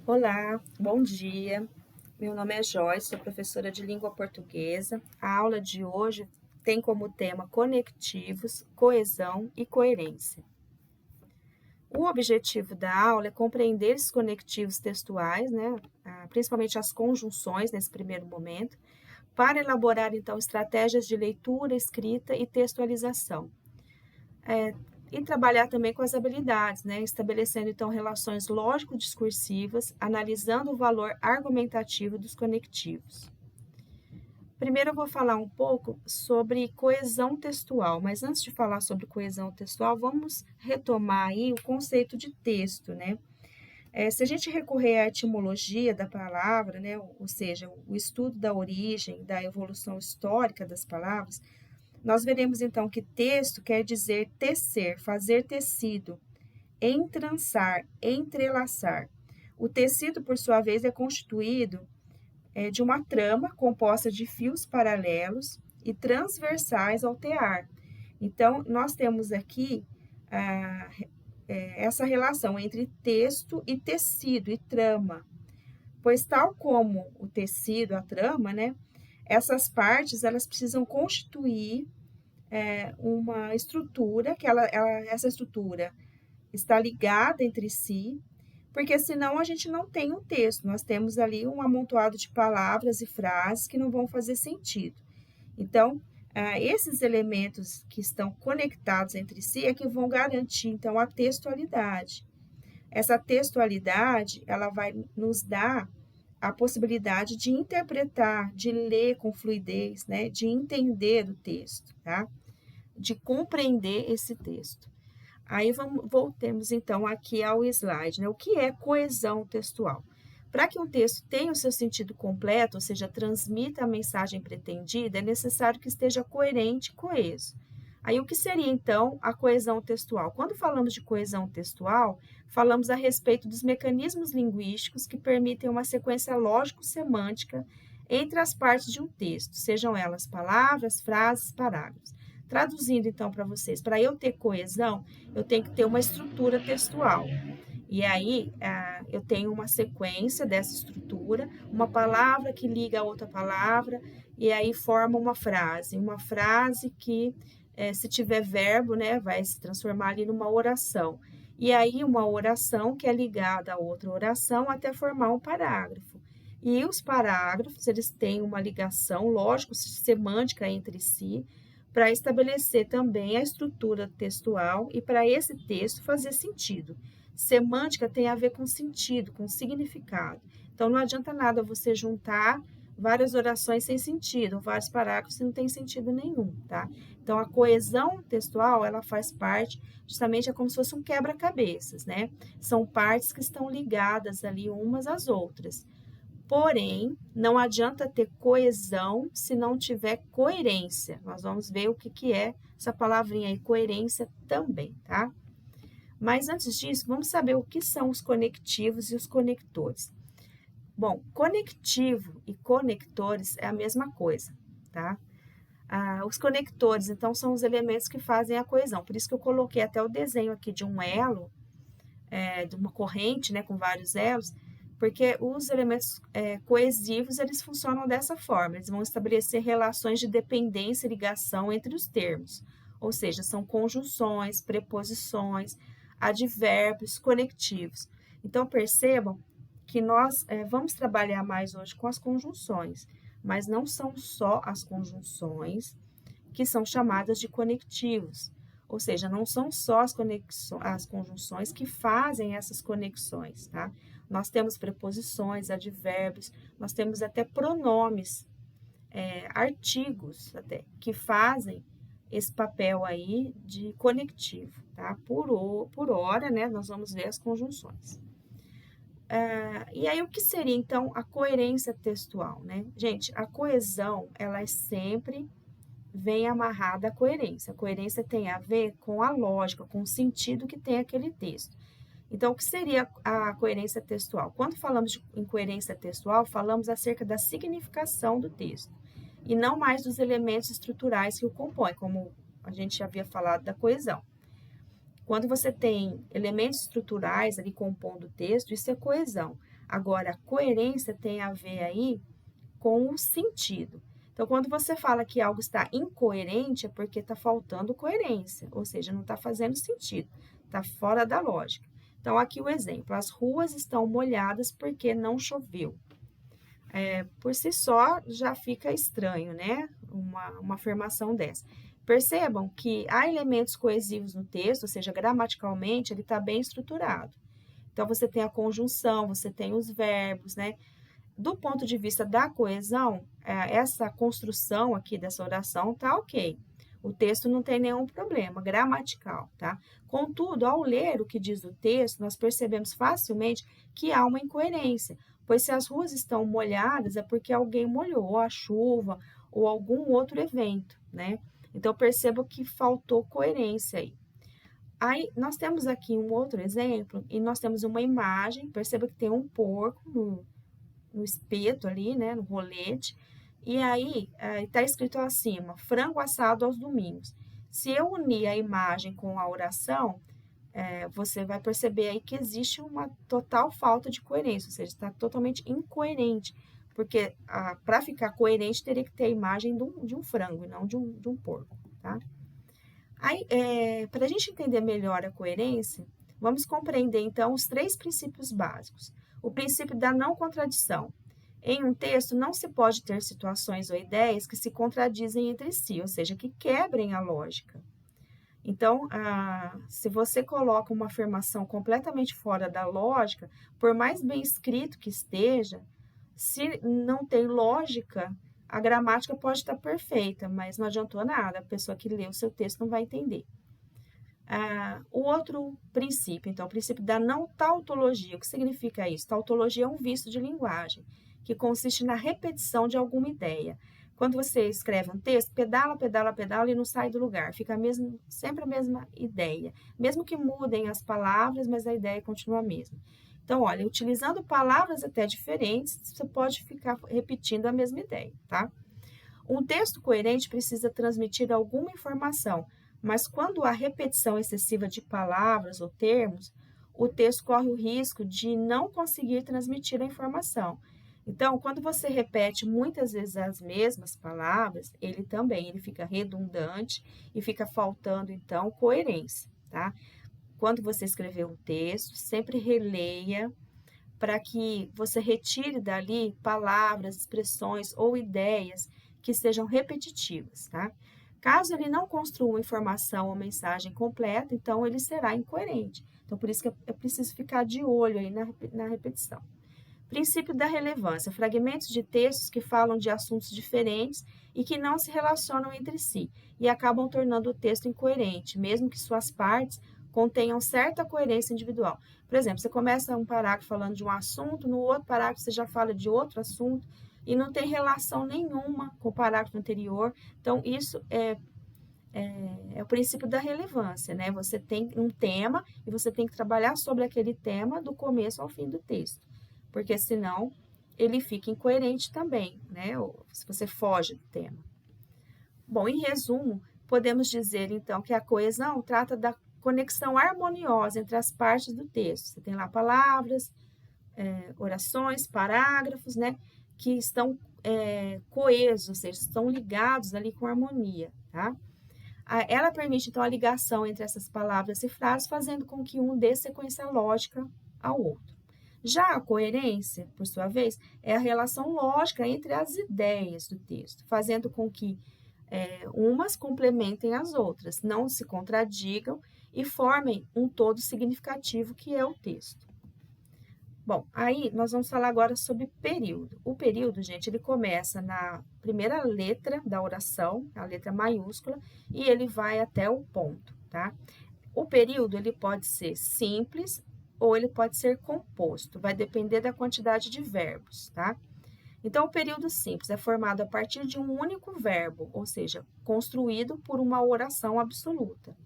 Olá, bom dia. Meu nome é Joyce, sou professora de língua portuguesa. A aula de hoje tem como tema conectivos, coesão e coerência. O objetivo da aula é compreender esses conectivos textuais, né, principalmente as conjunções nesse primeiro momento, para elaborar então estratégias de leitura, escrita e textualização. E trabalhar também com as habilidades, né? Estabelecendo então relações lógico-discursivas, analisando o valor argumentativo dos conectivos. Primeiro eu vou falar um pouco sobre coesão textual, mas antes de falar sobre coesão textual, vamos retomar aí o conceito de texto, né? Se a gente recorrer à etimologia da palavra, né, ou seja, o estudo da origem, da evolução histórica das palavras, nós veremos então que texto quer dizer tecer, fazer tecido, entrançar, entrelaçar. O tecido, por sua vez, é constituído de uma trama composta de fios paralelos e transversais ao tear. Então, nós temos aqui essa relação entre texto e tecido e trama, pois tal como o tecido, a trama, né, essas partes elas precisam constituir uma estrutura, essa estrutura está ligada entre si, porque senão a gente não tem um texto, nós temos ali um amontoado de palavras e frases que não vão fazer sentido. Então, esses elementos que estão conectados entre si é que vão garantir, então, a textualidade. Essa textualidade, ela vai nos dar a possibilidade de interpretar, de ler com fluidez, né, de entender o texto, tá? De compreender esse texto. Aí voltemos então aqui ao slide, né? O que é coesão textual? Para que um texto tenha o seu sentido completo, ou seja, transmita a mensagem pretendida, é necessário que esteja coerente e coeso. Aí o que seria então a coesão textual? Quando falamos de coesão textual, falamos a respeito dos mecanismos linguísticos que permitem uma sequência lógico-semântica entre as partes de um texto, sejam elas palavras, frases, parágrafos. Traduzindo então para vocês, para eu ter coesão, eu tenho que ter uma estrutura textual. E aí eu tenho uma sequência dessa estrutura, uma palavra que liga a outra palavra, e aí forma uma frase que, se tiver verbo, né, vai se transformar ali numa oração. E aí uma oração que é ligada a outra oração até formar um parágrafo. E os parágrafos, eles têm uma ligação, lógico, semântica entre si, para estabelecer também a estrutura textual e para esse texto fazer sentido. Semântica tem a ver com sentido, com significado. Então, não adianta nada você juntar várias orações sem sentido, vários parágrafos que não tem sentido nenhum, tá? Então, a coesão textual, ela faz parte, justamente é como se fosse um quebra-cabeças, né? São partes que estão ligadas ali umas às outras. Porém, não adianta ter coesão se não tiver coerência. Nós vamos ver o que é essa palavrinha aí, coerência também, tá? Mas antes disso, vamos saber o que são os conectivos e os conectores. Bom, conectivo e conectores é a mesma coisa, tá? Os conectores, então, são os elementos que fazem a coesão. Por isso que eu coloquei até o desenho aqui de um elo, de uma corrente, né, com vários elos, porque os elementos coesivos, eles funcionam dessa forma, eles vão estabelecer relações de dependência e ligação entre os termos, ou seja, são conjunções, preposições, advérbios, conectivos. Então, percebam que nós vamos trabalhar mais hoje com as conjunções, mas não são só as conjunções que são chamadas de conectivos, ou seja, não são só as conjunções que fazem essas conexões, tá? Nós temos preposições, advérbios, nós temos até pronomes, artigos até, que fazem esse papel aí de conectivo, tá? Por hora, né, nós vamos ver as conjunções. E aí, o que seria, então, a coerência textual, né? Gente, a coesão, ela é sempre vem amarrada à coerência. A coerência tem a ver com a lógica, com o sentido que tem aquele texto. Então, o que seria a coerência textual? Quando falamos em coerência textual, falamos acerca da significação do texto, e não mais dos elementos estruturais que o compõem, como a gente já havia falado da coesão. Quando você tem elementos estruturais ali compondo o texto, isso é coesão. Agora, a coerência tem a ver aí com o sentido. Então, quando você fala que algo está incoerente, é porque está faltando coerência, ou seja, não está fazendo sentido, está fora da lógica. Então, aqui o exemplo: as ruas estão molhadas porque não choveu. Por si só, já fica estranho, né? Uma afirmação dessa. Percebam que há elementos coesivos no texto, ou seja, gramaticalmente, ele está bem estruturado. Então, você tem a conjunção, você tem os verbos, né? Do ponto de vista da coesão, essa construção aqui dessa oração tá ok. O texto não tem nenhum problema gramatical, tá? Contudo, ao ler o que diz o texto, nós percebemos facilmente que há uma incoerência, pois se as ruas estão molhadas é porque alguém molhou, ou a chuva, ou algum outro evento, né? Então, percebo que faltou coerência aí. Aí, nós temos aqui um outro exemplo, e nós temos uma imagem, perceba que tem um porco no espeto ali, né, no rolete, e aí está escrito acima, frango assado aos domingos. Se eu unir a imagem com a oração, você vai perceber aí que existe uma total falta de coerência, ou seja, está totalmente incoerente, porque para ficar coerente teria que ter a imagem de um frango e não de um porco, tá? Aí, para a gente entender melhor a coerência, vamos compreender então os 3 princípios básicos. O princípio da não contradição. Em um texto, não se pode ter situações ou ideias que se contradizem entre si, ou seja, que quebrem a lógica. Então, se você coloca uma afirmação completamente fora da lógica, por mais bem escrito que esteja, se não tem lógica, a gramática pode estar perfeita, mas não adiantou nada, a pessoa que lê o seu texto não vai entender. O outro princípio, então, o princípio da não tautologia. O que significa isso? Tautologia é um vício de linguagem, que consiste na repetição de alguma ideia. Quando você escreve um texto, pedala, pedala, pedala e não sai do lugar. Fica sempre a mesma ideia. Mesmo que mudem as palavras, mas a ideia continua a mesma. Então, olha, utilizando palavras até diferentes, você pode ficar repetindo a mesma ideia, tá? Um texto coerente precisa transmitir alguma informação, mas quando há repetição excessiva de palavras ou termos, o texto corre o risco de não conseguir transmitir a informação. Então, quando você repete muitas vezes as mesmas palavras, ele fica redundante e fica faltando, então, coerência, tá? Quando você escrever um texto, sempre releia para que você retire dali palavras, expressões ou ideias que sejam repetitivas, tá? Caso ele não construa uma informação ou mensagem completa, então ele será incoerente. Então, por isso que é preciso ficar de olho aí na repetição. Princípio da relevância. Fragmentos de textos que falam de assuntos diferentes e que não se relacionam entre si e acabam tornando o texto incoerente, mesmo que suas partes contenham certa coerência individual. Por exemplo, você começa um parágrafo falando de um assunto, no outro parágrafo você já fala de outro assunto e não tem relação nenhuma com o parágrafo anterior. Então, isso é o princípio da relevância, né? Você tem um tema e você tem que trabalhar sobre aquele tema do começo ao fim do texto, porque senão ele fica incoerente também, né? Ou se você foge do tema. Bom, em resumo, podemos dizer então que a coesão trata da conexão harmoniosa entre as partes do texto. Você tem lá palavras, orações, parágrafos, né? Que estão coesos, ou seja, estão ligados ali com harmonia, tá? Ela permite, então, a ligação entre essas palavras e frases, fazendo com que um dê sequência lógica ao outro. Já a coerência, por sua vez, é a relação lógica entre as ideias do texto, fazendo com que umas complementem as outras, não se contradigam e formem um todo significativo que é o texto. Bom, aí nós vamos falar agora sobre período. O período, gente, ele começa na primeira letra da oração, a letra maiúscula, e ele vai até o ponto, tá? O período, ele pode ser simples ou ele pode ser composto, vai depender da quantidade de verbos, tá? Então, o período simples é formado a partir de um único verbo, ou seja, construído por uma oração absoluta.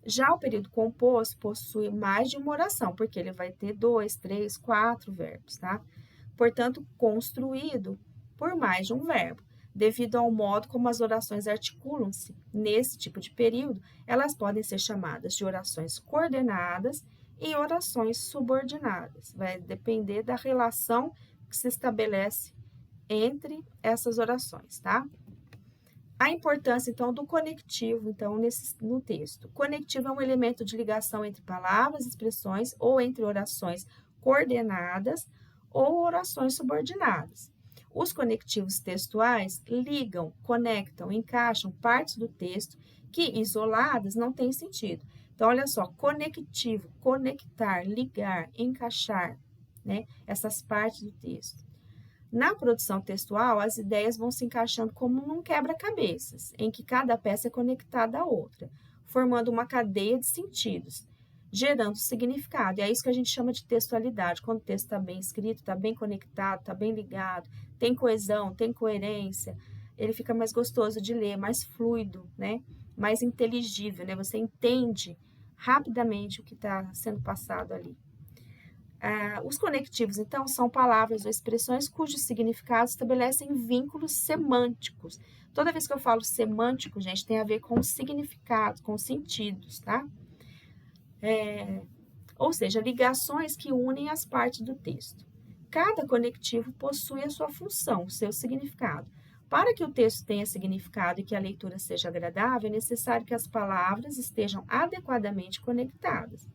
Já o período composto possui mais de uma oração, porque ele vai ter 2, 3, 4 verbos, tá? Portanto, construído por mais de um verbo. Devido ao modo como as orações articulam-se nesse tipo de período, elas podem ser chamadas de orações coordenadas e orações subordinadas. Vai depender da relação que se estabelece entre essas orações, tá? A importância, então, do conectivo, então, no texto. Conectivo é um elemento de ligação entre palavras, expressões ou entre orações coordenadas ou orações subordinadas. Os conectivos textuais ligam, conectam, encaixam partes do texto que, isoladas, não têm sentido. Então, olha só, conectivo, conectar, ligar, encaixar, né? Essas partes do texto. Na produção textual, as ideias vão se encaixando como num quebra-cabeças, em que cada peça é conectada à outra, formando uma cadeia de sentidos, gerando significado. E é isso que a gente chama de textualidade. Quando o texto está bem escrito, está bem conectado, está bem ligado, tem coesão, tem coerência, ele fica mais gostoso de ler, mais fluido, né? Mais inteligível, né? Você entende rapidamente o que está sendo passado ali. Os conectivos, então, são palavras ou expressões cujos significados estabelecem vínculos semânticos. Toda vez que eu falo semântico, gente, tem a ver com significados, com sentidos, tá? Ou seja, ligações que unem as partes do texto. Cada conectivo possui a sua função, o seu significado. Para que o texto tenha significado e que a leitura seja agradável, é necessário que as palavras estejam adequadamente conectadas.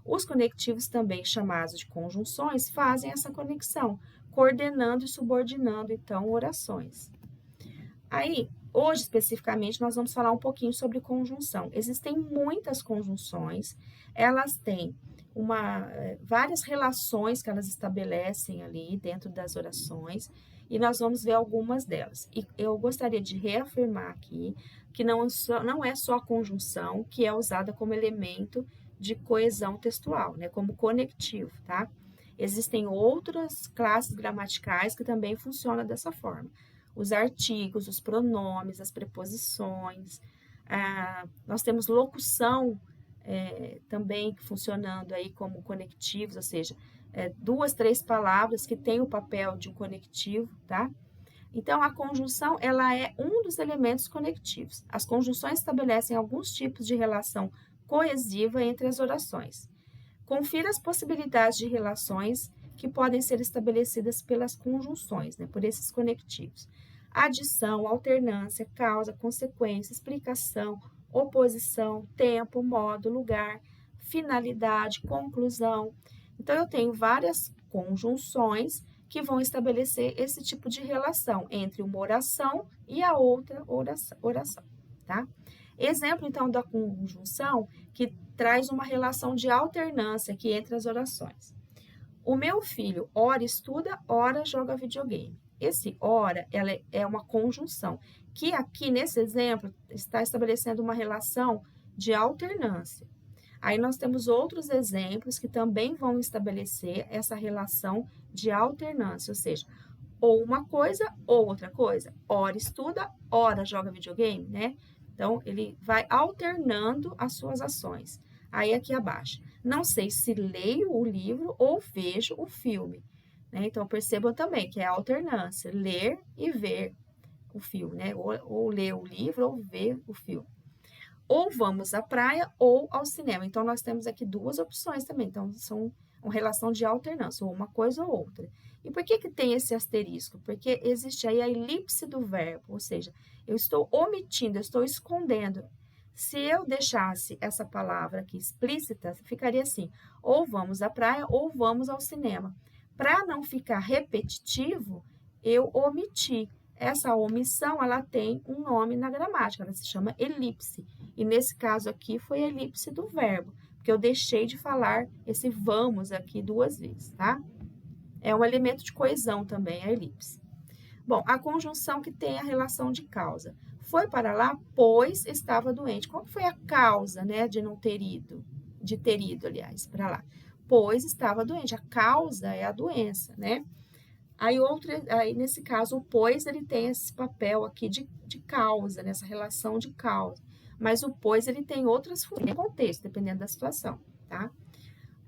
Os conectivos, também chamados de conjunções, fazem essa conexão, coordenando e subordinando, então, orações. Aí, hoje, especificamente, nós vamos falar um pouquinho sobre conjunção. Existem muitas conjunções, elas têm várias relações que elas estabelecem ali dentro das orações, e nós vamos ver algumas delas. E eu gostaria de reafirmar aqui que não é só a conjunção que é usada como elemento de coesão textual, né, como conectivo, tá? Existem outras classes gramaticais que também funcionam dessa forma. Os artigos, os pronomes, as preposições, nós temos locução também funcionando aí como conectivos, ou seja, 2, 3 palavras que têm o papel de um conectivo, tá? Então, a conjunção, ela é um dos elementos conectivos. As conjunções estabelecem alguns tipos de relação coesiva entre as orações. Confira as possibilidades de relações que podem ser estabelecidas pelas conjunções, né, por esses conectivos. Adição, alternância, causa, consequência, explicação, oposição, tempo, modo, lugar, finalidade, conclusão. Então, eu tenho várias conjunções que vão estabelecer esse tipo de relação entre uma oração e a outra oração, tá? Exemplo, então, da conjunção que traz uma relação de alternância aqui entre as orações. O meu filho ora estuda, ora joga videogame. Esse ora, ela é uma conjunção, que aqui nesse exemplo está estabelecendo uma relação de alternância. Aí nós temos outros exemplos que também vão estabelecer essa relação de alternância, ou seja, ou uma coisa ou outra coisa. Ora estuda, ora joga videogame, né? Então, ele vai alternando as suas ações. Aí, aqui abaixo. Não sei se leio o livro ou vejo o filme. Né? Então, percebam também que é a alternância, ler e ver o filme, né? Ou ler o livro ou ver o filme. Ou vamos à praia ou ao cinema. Então, nós temos aqui duas opções também. Então, são uma relação de alternância, ou uma coisa ou outra. E por que tem esse asterisco? Porque existe aí a elipse do verbo, ou seja, eu estou omitindo, eu estou escondendo. Se eu deixasse essa palavra aqui explícita, ficaria assim, ou vamos à praia ou vamos ao cinema. Para não ficar repetitivo, eu omiti. Essa omissão, ela tem um nome na gramática, ela se chama elipse. E nesse caso aqui foi a elipse do verbo, porque eu deixei de falar esse vamos aqui duas vezes, tá? É um elemento de coesão também, a elipse. Bom, a conjunção que tem a relação de causa. Foi para lá, pois estava doente. Qual foi a causa, né, de não ter ido? De ter ido, aliás, para lá. Pois estava doente. A causa é a doença, né? Aí, nesse caso, o pois, ele tem esse papel aqui de causa, nessa relação de causa. Mas o pois, ele tem outras funções, contexto, dependendo da situação, tá?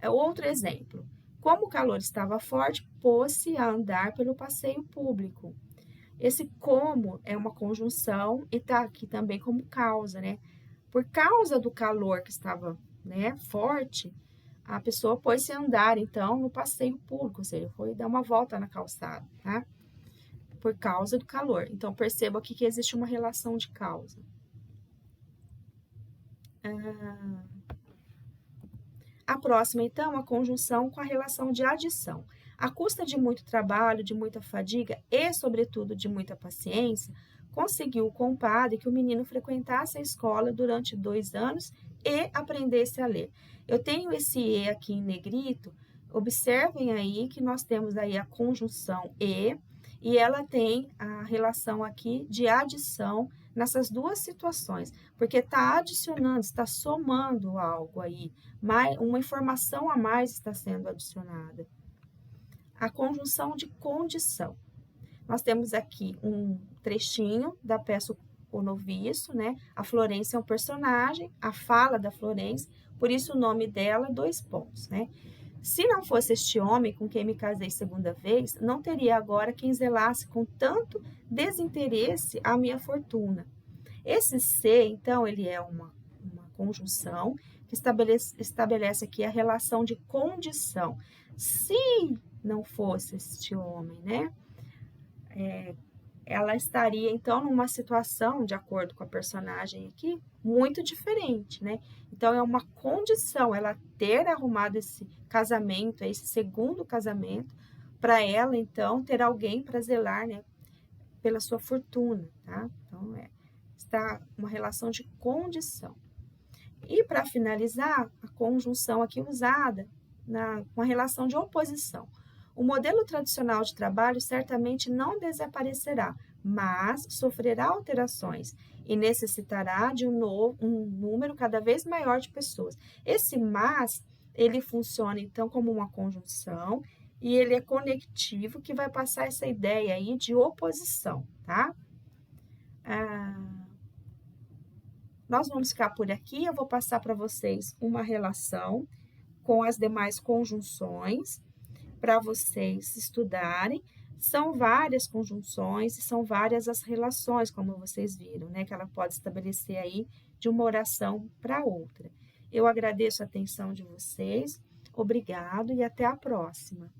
Outro exemplo. Como o calor estava forte, pôs-se a andar pelo passeio público. Esse como é uma conjunção e está aqui também como causa, né? Por causa do calor que estava, né, forte, a pessoa pôs-se a andar, então, no passeio público, ou seja, foi dar uma volta na calçada, tá? Por causa do calor. Então, perceba aqui que existe uma relação de causa. A próxima, então, a conjunção com a relação de adição. À custa de muito trabalho, de muita fadiga e, sobretudo, de muita paciência, conseguiu com o padre que o menino frequentasse a escola durante 2 anos e aprendesse a ler. Eu tenho esse e aqui em negrito. Observem aí que nós temos aí a conjunção e ela tem a relação aqui de adição nessas duas situações, porque está adicionando, está somando algo aí, uma informação a mais está sendo adicionada. A conjunção de condição. Nós temos aqui um trechinho da peça O Noviço, né? A Florência é um personagem, a fala da Florência, por isso o nome dela, 2 pontos, né? Se não fosse este homem com quem me casei segunda vez, não teria agora quem zelasse com tanto desinteresse a minha fortuna. Esse se, então, ele é uma conjunção que estabelece aqui a relação de condição. Se não fosse este homem, né? Ela estaria, então, numa situação, de acordo com a personagem aqui, muito diferente, né? Então, é uma condição ela ter arrumado esse casamento, esse segundo casamento, para ela, então, ter alguém para zelar, né, pela sua fortuna, tá? Então, está uma relação de condição. E, para finalizar, a conjunção aqui usada com a relação de oposição. O modelo tradicional de trabalho certamente não desaparecerá, mas sofrerá alterações e necessitará de um número cada vez maior de pessoas. Esse mas, ele funciona então como uma conjunção e ele é conectivo que vai passar essa ideia aí de oposição, tá? Nós vamos ficar por aqui, eu vou passar para vocês uma relação com as demais conjunções para vocês estudarem. São várias conjunções e são várias as relações, como vocês viram, né? Que ela pode estabelecer aí de uma oração para outra. Eu agradeço a atenção de vocês, obrigado e até a próxima.